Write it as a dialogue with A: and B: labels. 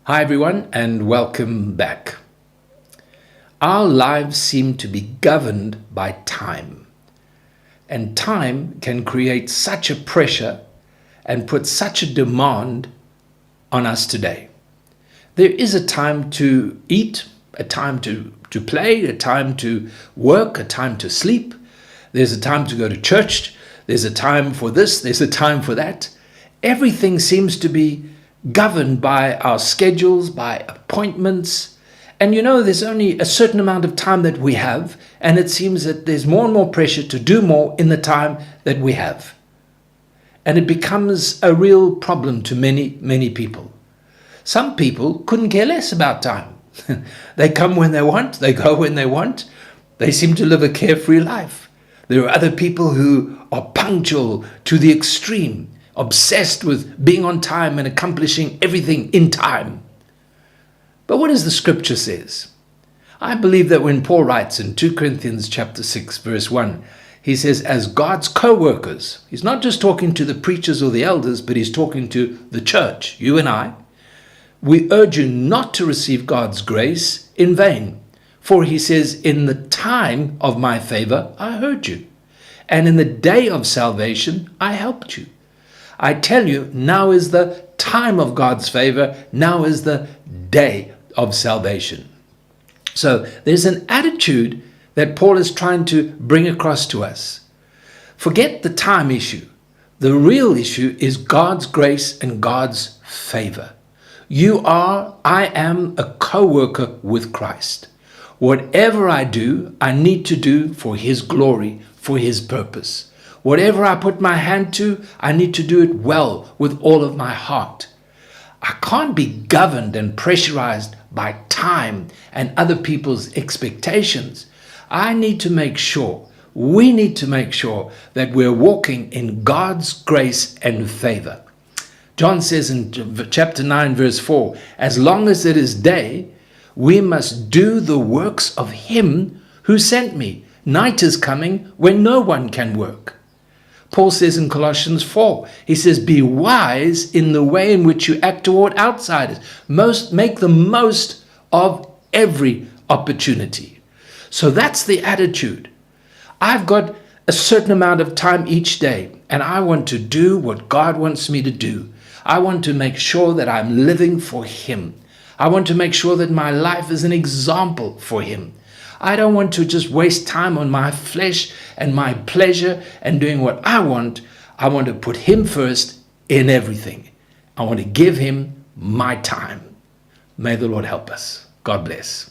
A: Hi everyone and welcome back. Our lives seem to be governed by time, and time can create such a pressure and put such a demand on us today. There is a time to eat, a time to play, a time to work, a time to sleep. There's a time to go to church. There's a time for this, there's a time for that. Everything seems to be governed by our schedules, by appointments. And there's only a certain amount of time that we have, and it seems that there's more and more pressure to do more in the time that we have. And it becomes a real problem to many, many people. Some people couldn't care less about time. They come when they want, they go when they want. They seem to live a carefree life. There are other people who are punctual to the extreme, obsessed with being on time and accomplishing everything in time. But what does the scripture says? I believe that when Paul writes in 2 Corinthians chapter 6, verse 1, he says, as God's co-workers, he's not just talking to the preachers or the elders, but he's talking to the church, you and I. We urge you not to receive God's grace in vain. For he says, in the time of my favor, I heard you. And in the day of salvation, I helped you. I tell you, now is the time of God's favor. Now is the day of salvation. So there's an attitude that Paul is trying to bring across to us. Forget the time issue. The real issue is God's grace and God's favor. I am a co-worker with Christ. Whatever I do, I need to do for his glory, for his purpose. Whatever I put my hand to, I need to do it well with all of my heart. I can't be governed and pressurized by time and other people's expectations. I need to make sure, we need to make sure that we're walking in God's grace and favor. John says in chapter 9, verse 4, as long as it is day, we must do the works of him who sent me. Night is coming when no one can work. Paul says in Colossians 4, he says, be wise in the way in which you act toward outsiders. Make the most of every opportunity. So that's the attitude. I've got a certain amount of time each day, and I want to do what God wants me to do. I want to make sure that I'm living for him. I want to make sure that my life is an example for him. I don't want to just waste time on my flesh and my pleasure and doing what I want. I want to put him first in everything. I want to give him my time. May the Lord help us. God bless.